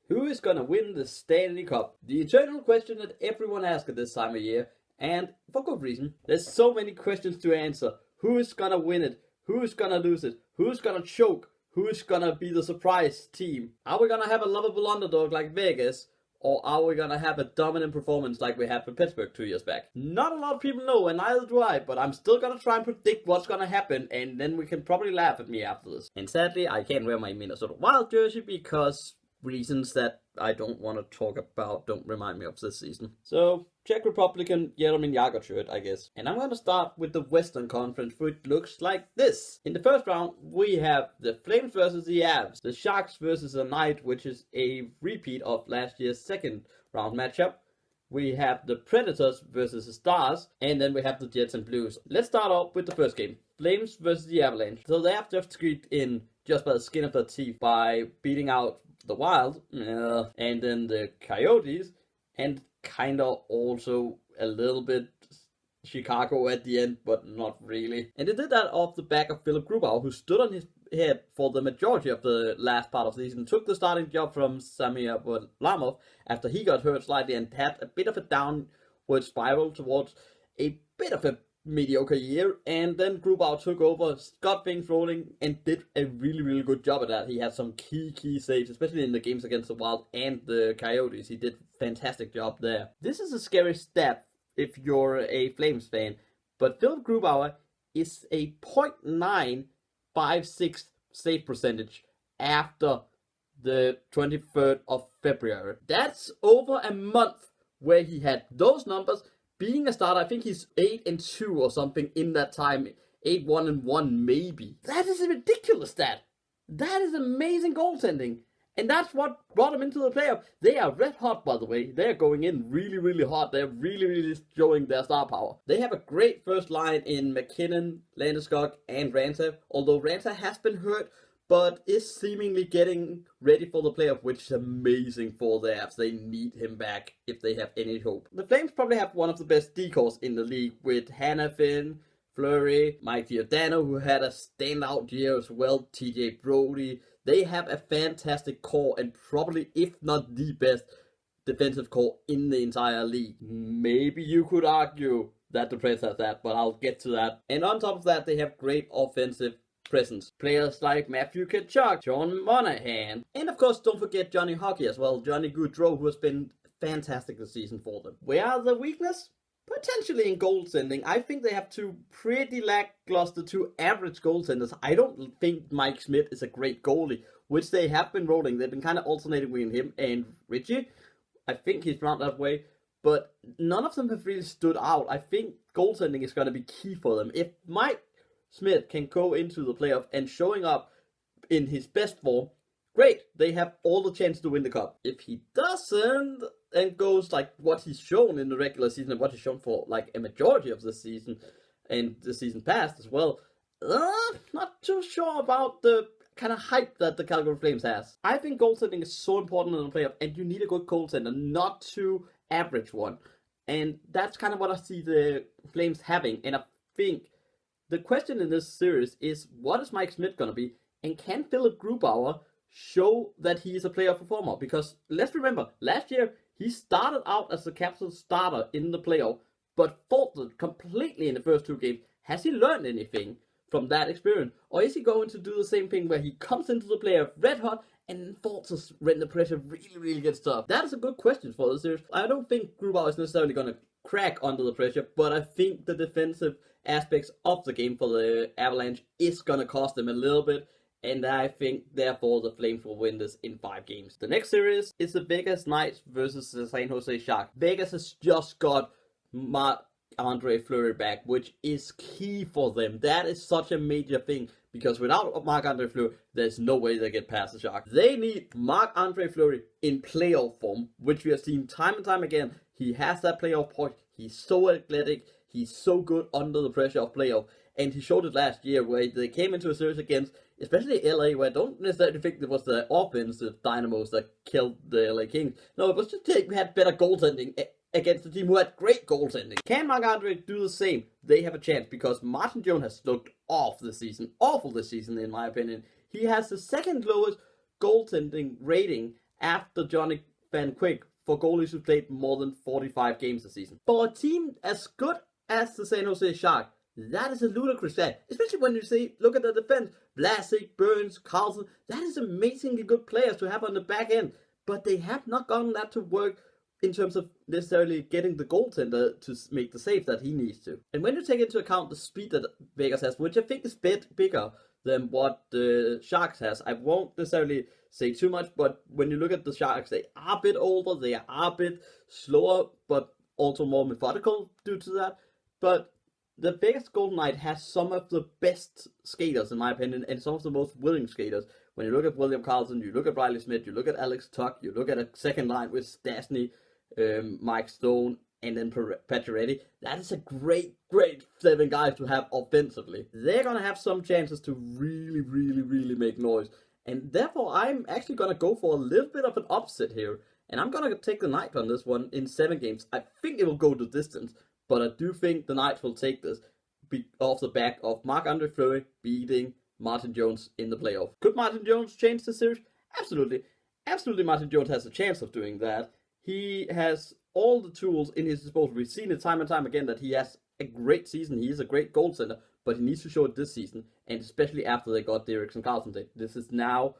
Who is gonna win the Stanley Cup? The eternal question that everyone asks at this time of year, and for good reason. There's so many questions to answer. Who is gonna win it? Who is gonna lose it? Who's gonna choke? Who is gonna be the surprise team? Are we gonna have a lovable underdog like Vegas? Or are we gonna have a dominant performance like we had for Pittsburgh 2 years back? Not a lot of people know, and neither do I, but I'm still gonna try and predict what's gonna happen, and then we can probably laugh at me after this. And sadly, I can't wear my Minnesota Wild jersey because reasons that I don't want to talk about don't remind me of this season. So, Czech Republican Jaromír Jágr shirt, I guess. And I'm going to start with the Western Conference, which looks like this. In the first round, we have the Flames versus the Avs, the Sharks versus the Knights, which is a repeat of last year's second round matchup. We have the Predators versus the Stars, and then we have the Jets and Blues. Let's start off with the first game. Flames versus the Avalanche. So they have just squeaked in just by the skin of their teeth by beating out the Wild, and then the Coyotes, and kind of also a little bit Chicago at the end, but not really. And they did that off the back of Philip Grubauer, who stood on his head for the majority of the last part of the season, took the starting job from Samir Varlamov after he got hurt slightly and had a bit of a downward spiral towards a bit of a mediocre year, and then Grubauer took over, got things rolling, and did a really good job at that. He had some key saves, especially in the games against the Wild and the Coyotes. He did a fantastic job there. This is a scary stat if you're a Flames fan, but Philip Grubauer is a .956 save percentage after the 23rd of February. That's over a month where he had those numbers. Being a starter, I think he's 8-2 or something in that time. 8-1-1 maybe. That is a ridiculous stat. That is amazing goaltending. And that's what brought him into the playoff. They are red hot, by the way. They're going in really hot. They're really showing their star power. They have a great first line in McKinnon, Landeskog, and Raanta. Although Raanta has been hurt, but is seemingly getting ready for the playoff, which is amazing for the Avs. They need him back if they have any hope. The Flames probably have one of the best decors in the league with Hanifin, Fleury, Mike Giordano, who had a standout year as well, TJ Brody. They have a fantastic core and probably, if not the best, defensive core in the entire league. Maybe you could argue that the Preds have that, but I'll get to that. And on top of that, they have great offensive presence. Players like Matthew Tkachuk, Sean Monahan, and of course don't forget Johnny Hockey as well, Johnny Gaudreau, who has been fantastic this season for them. Where are the weakness? Potentially in goaltending. I think they have two pretty lackluster, two average goaltenders. I don't think Mike Smith is a great goalie, which they have been rolling. They've been kind of alternating between him and Richie. I think he's found that way, but none of them have really stood out. I think goaltending is going to be key for them. If Mike Smith can go into the playoff and showing up in his best form, great, they have all the chance to win the cup. If he doesn't and goes like what he's shown in the regular season and what he's shown for like a majority of the season and the season past as well, not too sure about the kind of hype that the Calgary Flames has. I think goaltending is so important in the playoff, and you need a good goaltender, not too average one. And that's kind of what I see the Flames having. And I think the question in this series is, what is Mike Smith going to be? And can Philip Grubauer show that he is a playoff performer? Because let's remember, last year he started out as the Capitals starter in the playoff, but faltered completely in the first two games. Has he learned anything from that experience? Or is he going to do the same thing where he comes into the playoff red hot and falters when the pressure really gets tough? That is a good question for the series. I don't think Grubauer is necessarily going to crack under the pressure, but I think the defensive aspects of the game for the Avalanche is going to cost them a little bit, and I think therefore the Flames will win this in 5 games. The next series is the Vegas Knights versus the San Jose Sharks. Vegas has just got Marc-Andre Fleury back, which is key for them. That is such a major thing, because without Marc-Andre Fleury, there's no way they get past the Sharks. They need Marc-Andre Fleury in playoff form, which we have seen time and time again. He has that playoff point. He's so athletic. He's so good under the pressure of playoff. And he showed it last year where they came into a series against, especially LA, where I don't necessarily think it was the offensive dynamos that killed the LA Kings. No, it was just they had better goaltending against a team who had great goaltending. Can Marc-Andre do the same? They have a chance, because Martin Jones has looked awful this season in my opinion. He has the second lowest goaltending rating after Johnny Van Quick for goalies who played more than 45 games a season. For a team as good as the San Jose Sharks, that is a ludicrous stat. Especially when you look at the defense. Vlasic, Burns, Carlson, that is amazingly good players to have on the back end. But they have not gotten that to work in terms of necessarily getting the goaltender to make the save that he needs to. And when you take into account the speed that Vegas has, which I think is a bit bigger than what the Sharks has, I won't necessarily say too much, but when you look at the Sharks, they are a bit older, they are a bit slower, but also more methodical due to that. But the Vegas Golden Knight has some of the best skaters, in my opinion, and some of the most willing skaters. When you look at William Karlsson, you look at Riley Smith, you look at Alex Tuck, you look at a second line with Stastny, Mike Stone, and then Pacioretty. That is a great 7 guys to have offensively. They're going to have some chances to really make noise. And therefore, I'm actually going to go for a little bit of an upset here. And I'm going to take the Knights on this one in 7 games. I think it will go the distance. But I do think the Knights will take this off the back of Marc-Andre Fleury beating Martin Jones in the playoff. Could Martin Jones change the series? Absolutely. Absolutely, Martin Jones has a chance of doing that. He has all the tools in his disposal. We've seen it time and time again that he has a great season. He is a great goaltender, but he needs to show it this season, and especially after they got Derrickson Carlson. This is now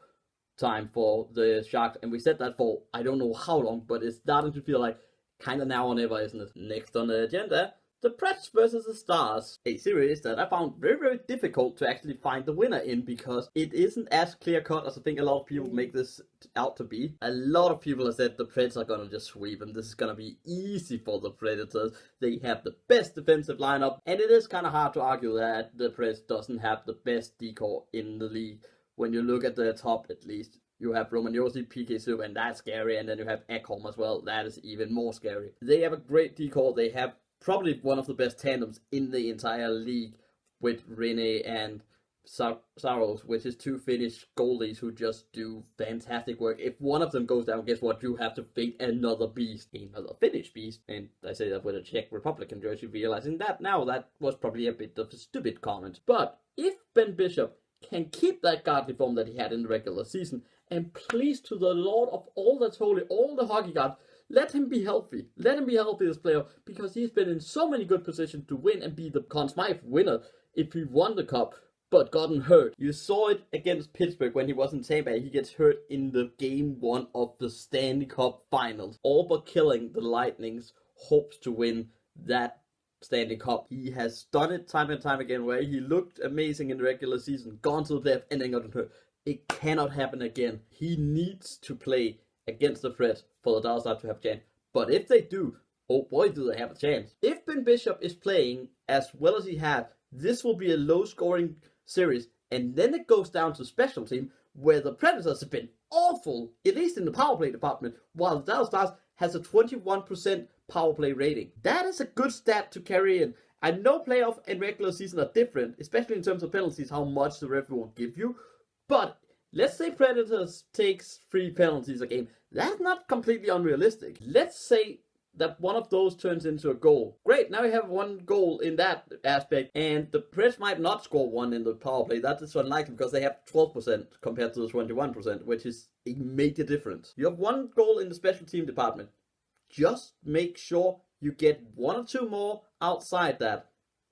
time for the Sharks, and we said that for I don't know how long, but it's starting to feel like kind of now or never, isn't it? Next on the agenda, the Preds versus the Stars, a series that I found very difficult to actually find the winner in because it isn't as clear cut as I think a lot of people make this out to be. A lot of people have said the Preds are going to just sweep and this is going to be easy for the Predators. They have the best defensive lineup, and it is kind of hard to argue that the Preds doesn't have the best decor in the league. When you look at the top, at least, you have Roman Josi, PK Subban, and that's scary, and then you have Ekholm as well. That is even more scary. They have a great decor. They have probably one of the best tandems in the entire league with Rene and Saros, which is 2 Finnish goalies who just do fantastic work. If one of them goes down, guess what? You have to face another beast, another Finnish beast. And I say that with a Czech Republican jersey, realizing that now that was probably a bit of a stupid comment. But if Ben Bishop can keep that godly form that he had in the regular season, and please to the Lord of all that's holy, all the hockey gods, let him be healthy. Let him be healthy this playoff, because he's been in so many good positions to win and be the Conn Smythe winner if he won the cup, but gotten hurt. You saw it against Pittsburgh when he was in Tampa. He gets hurt in the game 1 of the Stanley Cup Finals, all but killing the Lightning's hopes to win that Stanley Cup. He has done it time and time again where he looked amazing in the regular season, gone to the playoffs, and then gotten hurt. It cannot happen again. He needs to play against the Preds for the Dallas Stars to have a chance. But if they do, oh boy, do they have a chance. If Ben Bishop is playing as well as he had, this will be a low-scoring series, and then it goes down to special team, where the Predators have been awful, at least in the power play department, while the Dallas Stars has a 21% power play rating. That is a good stat to carry in. I know playoff and regular season are different, especially in terms of penalties, how much the referee will give you, but let's say Predators takes 3 penalties a game. That's not completely unrealistic. Let's say that one of those turns into a goal. Great, now we have 1 goal in that aspect, and the Preds might not score 1 in the power play. That is unlikely because they have 12% compared to the 21%, which is a major difference. You have 1 goal in the special team department. Just make sure you get 1 or 2 more outside that,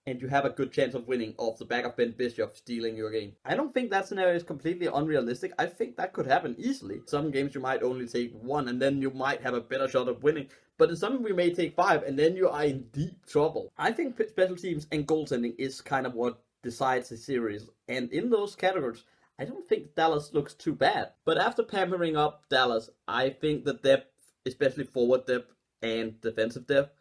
and you have a good chance of winning off the back of Ben Bishop stealing your game. I don't think that scenario is completely unrealistic. I think that could happen easily. Some games you might only take 1, and then you might have a better shot of winning. But in some we may take 5, and then you are in deep trouble. I think special teams and goaltending is kind of what decides the series. And in those categories, I don't think Dallas looks too bad. But after pampering up Dallas, I think the depth, especially forward depth and defensive depth,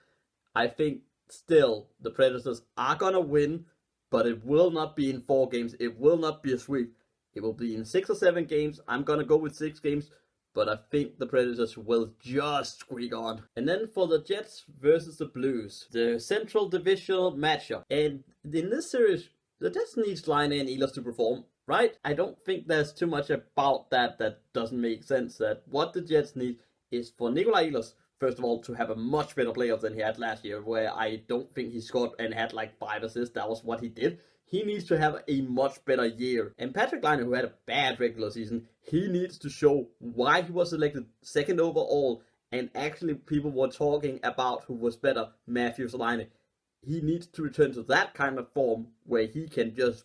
I think still the Predators are gonna win, but it will not be in 4 games. It will not be a sweep. It will be in 6 or 7 games. I'm gonna go with 6 games, but I think the Predators will just squeak on. And then for the Jets versus the Blues, the Central Divisional matchup. And in this series, the Jets needs Laine and Ehlers to perform, right? I don't think there's too much about that doesn't make sense. That what the Jets need is for Nikolai Ehlers, first of all, to have a much better playoff than he had last year, where I don't think he scored and had like 5 assists. That was what he did. he needs to have a much better year. And Patrick Laine, who had a bad regular season, he needs to show why he was selected second overall, and actually people were talking about who was better, Matthews or Laine. He needs to return to that kind of form where he can just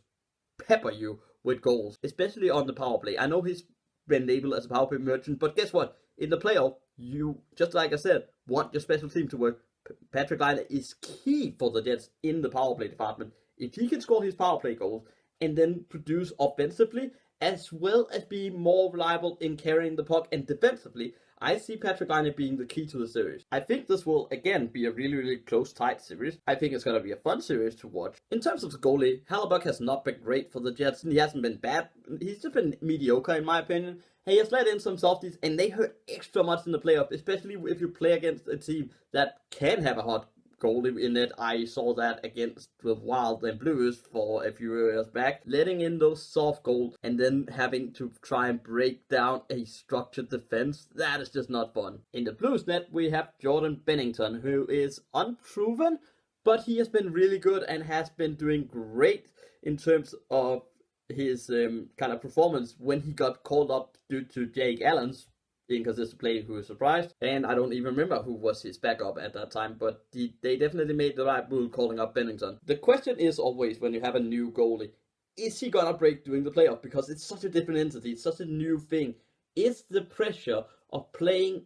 pepper you with goals, especially on the power play. I know he's been labeled as a power play merchant, but guess what? In the playoff, you, just like I said, want your special team to work. Patrick Laine is key for the Jets in the power play department. If he can score his power play goals and then produce offensively, as well as be more reliable in carrying the puck and defensively, I see Patrick Laine being the key to the series. I think this will, again, be a really, really close, tight series. I think it's going to be a fun series to watch. In terms of the goalie, Hellebuyck has not been great for the Jets. He hasn't been bad. He's just been mediocre, in my opinion. He has let in some softies, and they hurt extra much in the playoff, especially if you play against a team that can have a hot goalie in it. I saw that against the Wild and Blues for a few years back, letting in those soft goals and then having to try and break down a structured defense. That is just not fun. In the Blues net, we have Jordan Binnington, who is unproven, but he has been really good and has been doing great in terms of his kind of performance when he got called up due to Jake Allen's inconsistent play, who was surprised. And I don't even remember who was his backup at that time, but they definitely made the right move calling up Binnington. The question is always, when you have a new goalie, is he gonna break during the playoff? Because it's such a different entity, it's such a new thing. Is the pressure of playing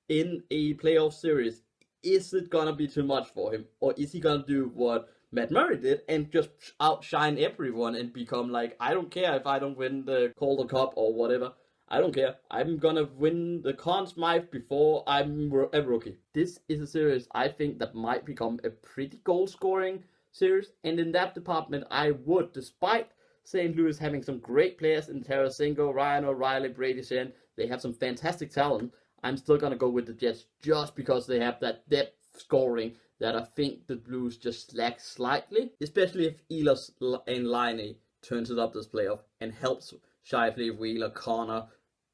in a playoff series, is it gonna be too much for him? Or is he gonna do what Matt Murray did and just outshine everyone and become like, I don't care if I don't win the Calder Cup or whatever. I don't care. I'm gonna win the Conn Smythe before I'm a rookie. This is a series I think that might become a pretty goal-scoring series. And in that department, I would, despite St. Louis having some great players in Tarasenko, Ryan O'Reilly, Brady Shen, they have some fantastic talent. I'm still gonna go with the Jets just because they have that depth scoring that I think the Blues just lack slightly. Especially if Ehlers and Laine turns it up this playoff and helps Shifley, Wheeler, Connor,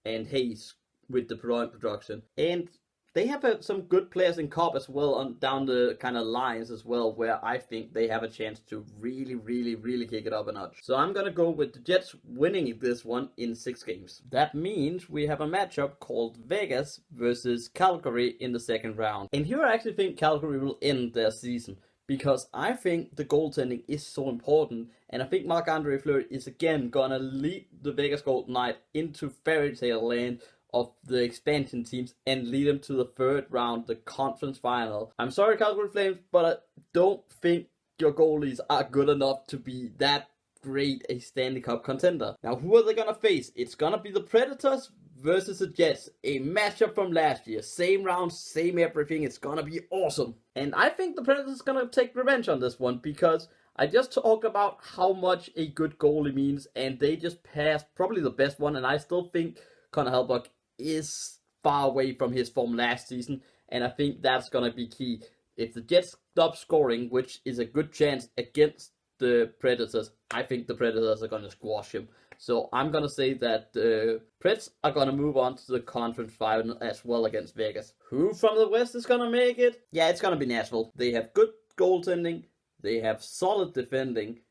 and Hayes with the production. And they have some good players in Cup as well on down the kind of lines as well, where I think they have a chance to really, really, really kick it up a notch. So I'm gonna go with the Jets winning this one in 6 games. That means we have a matchup called Vegas versus Calgary in the second round. And here I actually think Calgary will end their season, because I think the goaltending is so important, and I think Marc-Andre Fleury is again gonna lead the Vegas Golden Knights into fairy tale land of the expansion teams and lead them to the third round, the conference final. I'm sorry, Calgary Flames, but I don't think your goalies are good enough to be that great a Stanley Cup contender. Now, who are they gonna face? It's gonna be the Predators versus the Jets, a matchup from last year. Same round, same everything. It's gonna be awesome. And I think the Predators gonna take revenge on this one, because I just talked about how much a good goalie means, and they just passed probably the best one, and I still think Connor Hellebuyck is far away from his form last season, and I think that's gonna be key. If the Jets stop scoring, which is a good chance against the Predators, I think the Predators are gonna squash him. So I'm going to say that the Preds are going to move on to the conference final as well against Vegas. Who from the West is going to make it? Yeah, it's going to be Nashville. They have good goaltending, they have solid defending,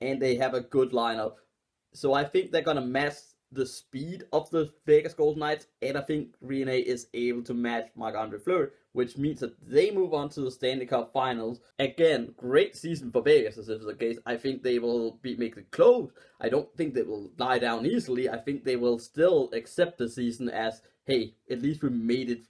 and they have a good lineup. So I think they're going to match the speed of the Vegas Golden Knights, and I think Rene is able to match Marc-Andre Fleury, which means that they move on to the Stanley Cup Finals. Again, great season for Vegas, as is the case. I think they will make it close. I don't think they will lie down easily. I think they will still accept the season as, hey, at least we made it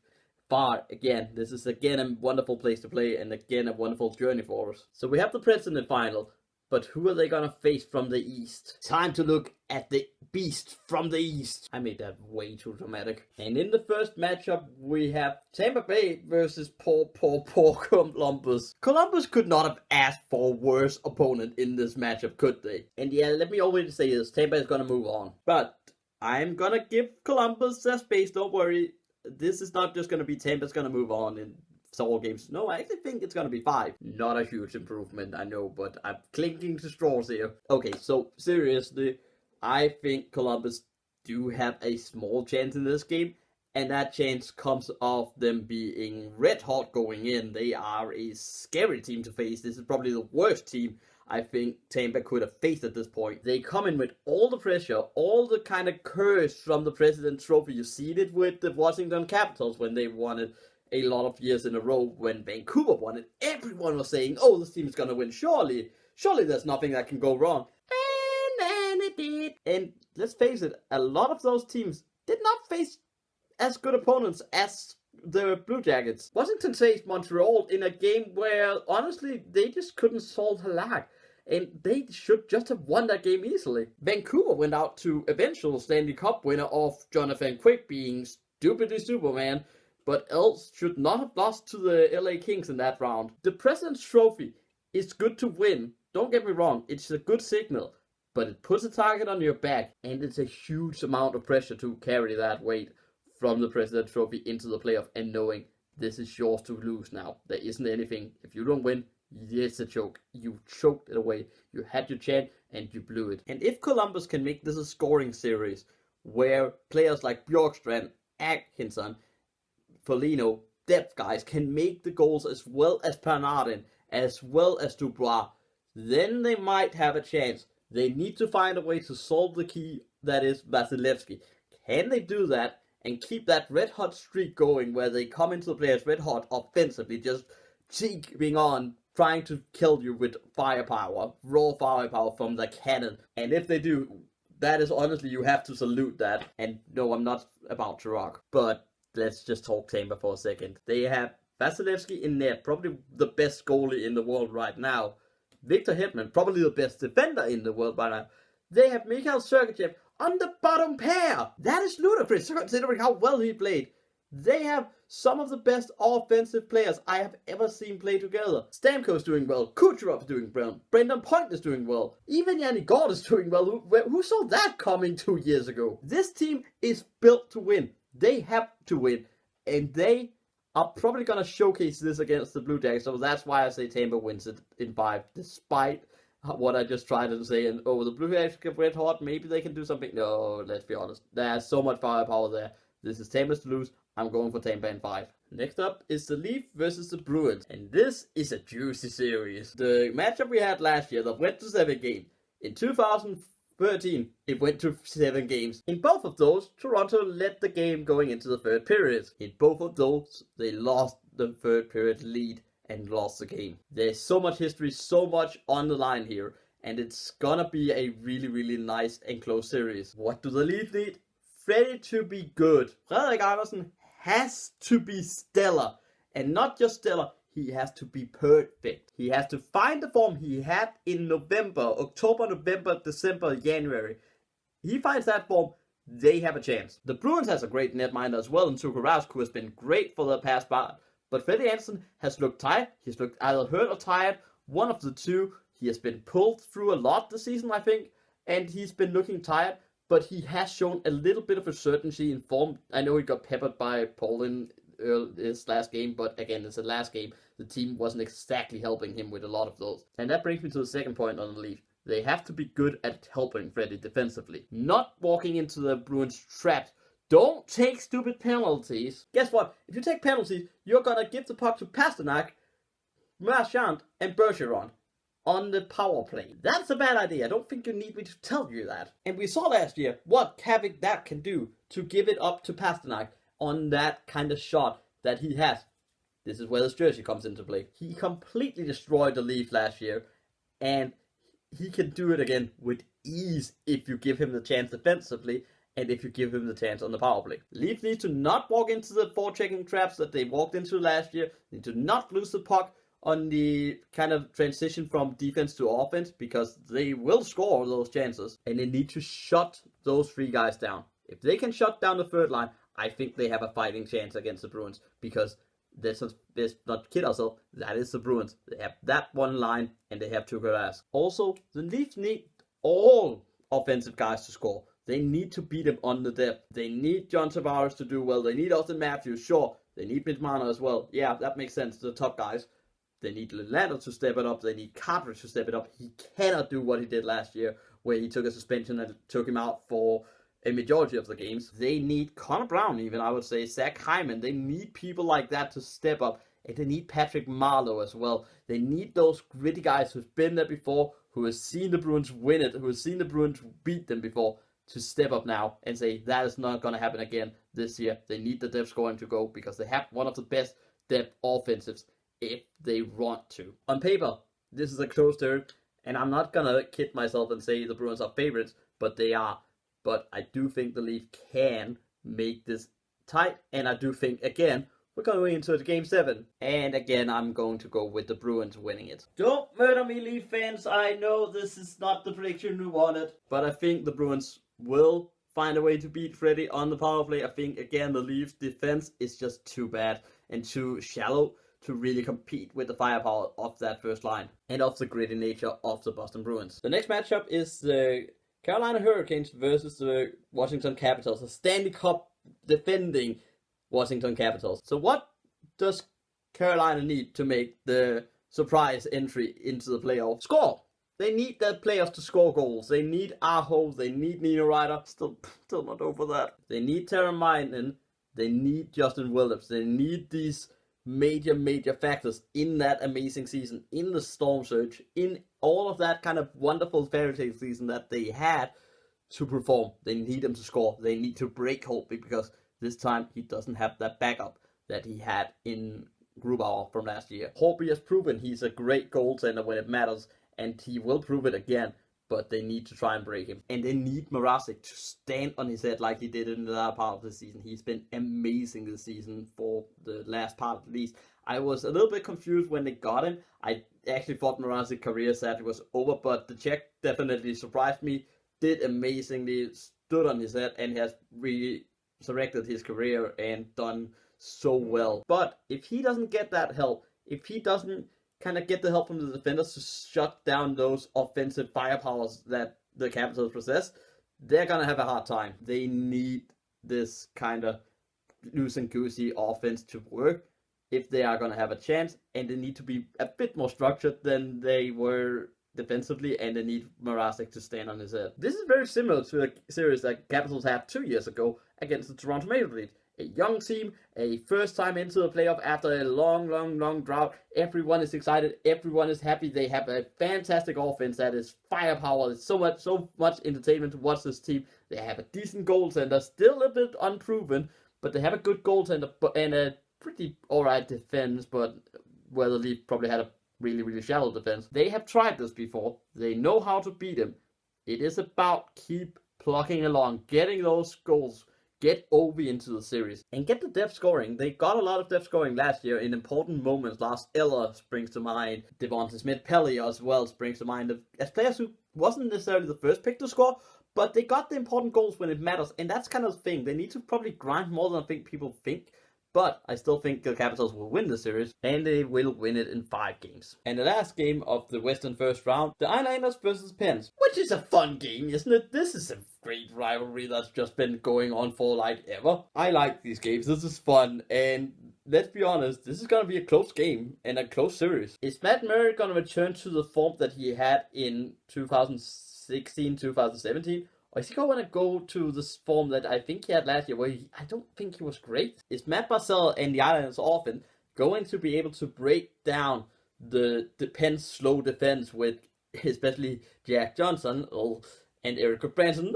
far again. This is again a wonderful place to play, and again a wonderful journey for us. So we have the Preds in the final. But who are they gonna face from the East? Time to look at the beast from the East. I made that way too dramatic. And in the first matchup, we have Tampa Bay versus poor Columbus. Columbus could not have asked for a worse opponent in this matchup, could they? And yeah, let me already say this, Tampa is gonna move on. But I'm gonna give Columbus their space, don't worry. This is not just gonna be Tampa's gonna move on in 4 games. No, I actually think it's going to be 5. Not a huge improvement, I know, but I'm clinking to straws here. Okay, so seriously, I think Columbus do have a small chance in this game, and that chance comes off them being red hot going in. They are a scary team to face. This is probably the worst team I think Tampa could have faced at this point. They come in with all the pressure, all the kind of curse from the President's Trophy. You see it with the Washington Capitals when they won it a lot of years in a row. When Vancouver won it, everyone was saying, oh, this team is going to win. Surely there's nothing that can go wrong. And then it did. And let's face it, a lot of those teams did not face as good opponents as the Blue Jackets. Washington faced Montreal in a game where, honestly, they just couldn't solve the lack. And they should just have won that game easily. Vancouver went out to eventual Stanley Cup winner of Jonathan Quick being stupidly Superman, but else should not have lost to the LA Kings in that round. The President's Trophy is good to win. Don't get me wrong, it's a good signal. But it puts a target on your back, and it's a huge amount of pressure to carry that weight from the President's Trophy into the playoff and knowing this is yours to lose now. There isn't anything. If you don't win, it's a choke. You choked it away. You had your chance and you blew it. And if Columbus can make this a scoring series where players like Bjorkstrand, Atkinson, Foligno, depth guys can make the goals as well as Panarin, as well as Dubois, then they might have a chance. They need to find a way to solve the key that is Vasilevsky. Can they do that and keep that red hot streak going where they come into the players red hot offensively, just keeping on, trying to kill you with firepower, raw firepower from the cannon? And if they do, that is honestly, you have to salute that. And no, I'm not about to rock, but let's just talk Tampa for a second. They have Vasilevsky in net, probably the best goalie in the world right now. Victor Hedman, probably the best defender in the world right now. They have Mikhail Sergachev on the bottom pair. That is ludicrous considering how well he played. They have some of the best offensive players I have ever seen play together. Stamkos doing well. Kucherov's doing well. Brendan Point is doing well. Even Yanni Gourde is doing well. Who saw that coming 2 years ago? This team is built to win. They have to win. And they are probably going to showcase this against the Blue Jackets. So that's why I say Tampa wins it in 5. Despite what I just tried to say, and the Blue Jackets get red hot, maybe they can do something. No, let's be honest. There's so much firepower there. This is Tampa's to lose. I'm going for Tampa in 5. Next up is the Leaf versus the Bruins. And this is a juicy series. The matchup we had last year that went to 7 games. In 2013, it went to 7 games. In both of those, Toronto led the game going into the third period. In both of those, they lost the third period lead and lost the game. There's so much history, so much on the line here, and it's gonna be a really, really nice and close series. What do the Leafs need? Freddie to be good. Frederik Andersen has to be stellar, and not just stellar, he has to be perfect. He has to find the form he had in October, November, December, January. He finds that form, they have a chance. The Bruins has a great netminder as well, and Tuukka Rask, who has been great for the past part. But Freddie Andersen has looked tired. He's looked either hurt or tired. One of the two. He has been pulled through a lot this season, I think. And he's been looking tired. But he has shown a little bit of a certainty in form. I know he got peppered by Poland this last game. But again, it's the last game. The team wasn't exactly helping him with a lot of those. And that brings me to the second point on the Leafs. They have to be good at helping Freddie defensively. Not walking into the Bruins traps. Don't take stupid penalties. Guess what? If you take penalties, you're going to give the puck to Pasternak, Marchand, and Bergeron on the power play. That's a bad idea. I don't think you need me to tell you that. And we saw last year what havoc that can do to give it up to Pasternak on that kind of shot that he has. This is where this jersey comes into play. He completely destroyed the Leafs last year, and he can do it again with ease if you give him the chance defensively. And if you give him the chance on the power play. Leafs need to not walk into the forechecking traps that they walked into last year. They need to not lose the puck on the kind of transition from defense to offense, because they will score those chances. And they need to shut those 3 guys down. If they can shut down the third line, I think they have a fighting chance against the Bruins. Because let's not kid ourselves, that is the Bruins. They have that one line and they have Tuukka Rask. Also, the Leafs need all offensive guys to score. They need to beat him on the depth. They need John Tavares to do well. They need Austin Matthews, sure. They need Mitmana as well. Yeah, that makes sense. The top guys. They need Lander to step it up. They need Cartridge to step it up. He cannot do what he did last year, where he took a suspension and took him out for a majority of the games. They need Connor Brown, even, I would say. Zach Hyman. They need people like that to step up. And they need Patrick Marleau as well. They need those gritty guys who've been there before, who has seen the Bruins win it, who has seen the Bruins beat them before, to step up now and say that is not going to happen again this year. They need the depth scoring to go because they have one of the best depth offensives if they want to. On paper, this is a close third, and I'm not going to kid myself and say the Bruins are favorites, but they are. But I do think the Leafs can make this tight, and I do think, again, we're going into the Game 7. And again, I'm going to go with the Bruins winning it. Don't murder me, Leaf fans. I know this is not the prediction we wanted, but I think the Bruins will find a way to beat Freddie on the power play. I think, again, the Leafs defense is just too bad and too shallow to really compete with the firepower of that first line and of the gritty nature of the Boston Bruins. The next matchup is the Carolina Hurricanes versus the Washington Capitals, the Stanley Cup defending Washington Capitals. So what does Carolina need to make the surprise entry into the playoffs? Score! They need their players to score goals. They need Aho. They need Nino Ryder. Still not over that. They need Tara Minen. They need Justin Williams. They need these major factors in that amazing season, in the storm surge, in all of that kind of wonderful fairy tale season that they had to perform. They need him to score. They need to break Holtby because this time he doesn't have that backup that he had in Grubauer from last year. Holtby has proven he's a great goaltender when it matters, and he will prove it again, but they need to try and break him. And they need Mrazek to stand on his head like he did in the last part of the season. He's been amazing this season for the last part at least. I was a little bit confused when they got him. I actually thought Mrazek's career sadly was over, but the Czech definitely surprised me, did amazingly, stood on his head, and has resurrected his career and done so well. But if he doesn't get that help, if he doesn't kind of get the help from the defenders to shut down those offensive firepowers that the Capitals possess, they're going to have a hard time. They need this kind of loose and goosey offense to work if they are going to have a chance, and they need to be a bit more structured than they were defensively, and they need Mrazek to stand on his head. This is very similar to a series that Capitals had 2 years ago against the Toronto Maple Leafs. A young team, a first time into the playoff after a long drought. Everyone is excited. Everyone is happy. They have a fantastic offense that is firepower. It's so much entertainment to watch this team. They have a decent goaltender, still a bit unproven, but they have a good goaltender and a pretty alright defense, but where the Leafs probably had a really shallow defense. They have tried this before. They know how to beat him. It is about keep plugging along, getting those goals, get Ovi into the series, and get the depth scoring. They got a lot of depth scoring last year in important moments. Lars Eller springs to mind. Devonta Smith-Pelly as well springs to mind. As players who wasn't necessarily the first pick to score, but they got the important goals when it matters. And that's kind of the thing. They need to probably grind more than I think people think. But I still think the Capitals will win the series, and they will win it in 5 games. And the last game of the Western first round, the Islanders versus Pens, which is a fun game, isn't it? This is a great rivalry that's just been going on for like ever. I like these games. This is fun, and let's be honest, this is going to be a close game and a close series. Is Matt Murray going to return to the form that he had in 2016, 2017? Or is he going to go to this form that I think he had last year, where I don't think he was great? Is Matt Barzal and the Islanders offense going to be able to break down the Pens' slow defense with especially Jack Johnson and Eric Branson?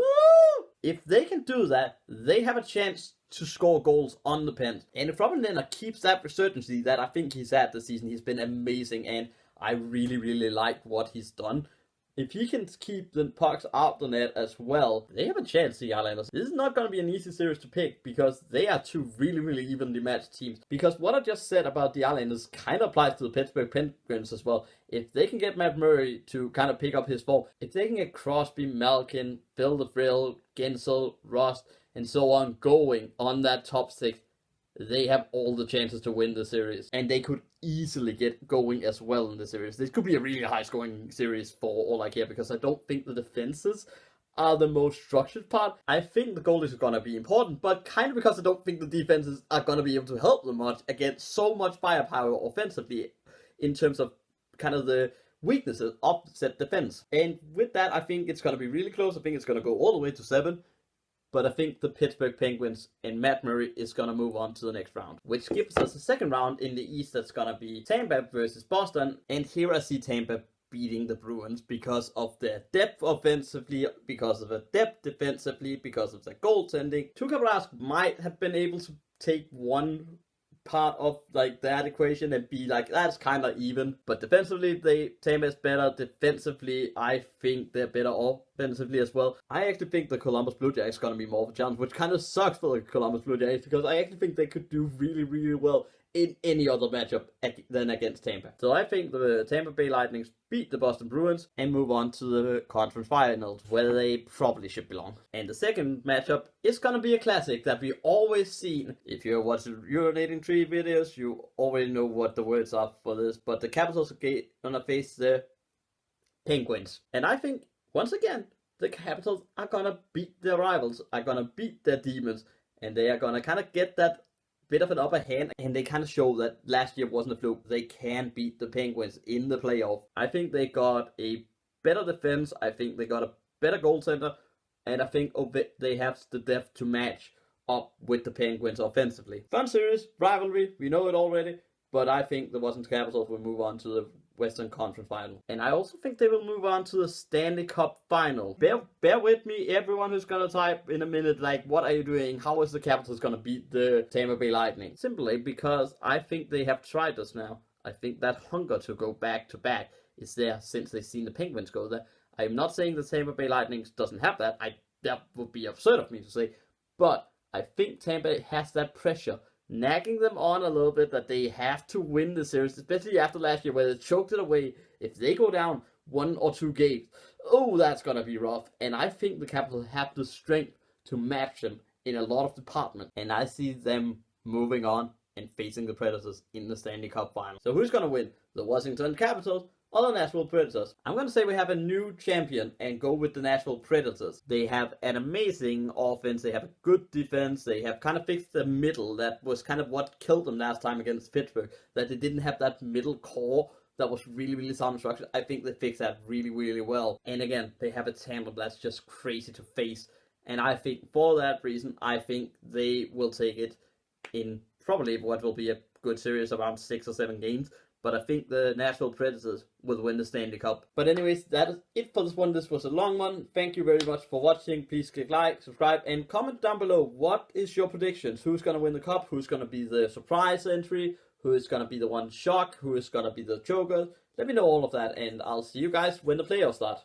If they can do that, they have a chance to score goals on the Pens. And if Robin Lehner keeps that resurgency that I think he's had this season, he's been amazing, and I really like what he's done. If he can keep the pucks out the net as well, they have a chance, the Islanders. This is not going to be an easy series to pick because they are two really evenly matched teams. Because what I just said about the Islanders kind of applies to the Pittsburgh Penguins as well. If they can get Matt Murray to kind of pick up his form, if they can get Crosby, Malkin, Phil LaFrille, Gensel, Ross, and so on going on that top 6, they have all the chances to win the series. And they could easily get going as well in the series. This could be a really high scoring series for all I care, because I don't think the defenses are the most structured part. I think the goalies are going to be important, but kind of because I don't think the defenses are going to be able to help them much against so much firepower offensively in terms of kind of the weaknesses of said defense. And with that, I think it's going to be really close. I think it's going to go all the way to 7. But I think the Pittsburgh Penguins and Matt Murray is going to move on to the next round, which gives us a second round in the East that's going to be Tampa versus Boston. And here I see Tampa beating the Bruins because of their depth offensively, because of their depth defensively, because of their goaltending. Tuukka Rask might have been able to take one part of like that equation and be like, that's kind of even, but defensively Tampa is better. Defensively I think they're better offensively as well. I actually think the Columbus Blue Jays gonna be more of a challenge, which kind of sucks for the Columbus Blue Jays because I actually think they could do really, really well in any other matchup than against Tampa. So I think the Tampa Bay Lightning beat the Boston Bruins and move on to the conference finals, where they probably should belong. And the second matchup is gonna be a classic that we always seen. If you're watching Urinating Tree videos, you already know what the words are for this, but the Capitals are gonna face the Penguins. And I think, once again, the Capitals are gonna beat their rivals, are gonna beat their demons, and they are gonna kind of get that bit of an upper hand, and they kind of show that last year wasn't a fluke. They can beat the Penguins in the playoff. I think they got a better defense. I think they got a better goaltender, and I think they have the depth to match up with the Penguins offensively. Fun series, rivalry, we know it already, but I think the Washington Capitals will move on to the Western Conference Final. And I also think they will move on to the Stanley Cup Final. Bear with me, everyone who's gonna type in a minute, like, what are you doing? How is the Capitals gonna beat the Tampa Bay Lightning? Simply because I think they have tried this now. I think that hunger to go back to back is there since they've seen the Penguins go there. I'm not saying the Tampa Bay Lightning doesn't have that. That would be absurd of me to say. But I think Tampa has that pressure nagging them on a little bit that they have to win the series, especially after last year where they choked it away. If they go down 1 or 2 games, oh, that's gonna be rough. And I think the Capitals have the strength to match them in a lot of departments. And I see them moving on and facing the Predators in the Stanley Cup Final. So who's gonna win? The Washington Capitals or the Nashville Predators? I'm gonna say we have a new champion and go with the Nashville Predators. They have an amazing offense, they have a good defense, they have kind of fixed the middle. That was kind of what killed them last time against Pittsburgh, that they didn't have that middle core that was really, really sound structure. I think they fixed that really, really well. And again, they have a tandem that's just crazy to face. And I think for that reason, I think they will take it in probably what will be a good series, around 6 or 7 games. But I think the Nashville Predators will win the Stanley Cup. But anyways, that is it for this one. This was a long one. Thank you very much for watching. Please click like, subscribe, and comment down below. What is your predictions? Who's going to win the cup? Who's going to be the surprise entry? Who is going to be the one shock? Who is going to be the joker? Let me know all of that, and I'll see you guys when the playoffs start.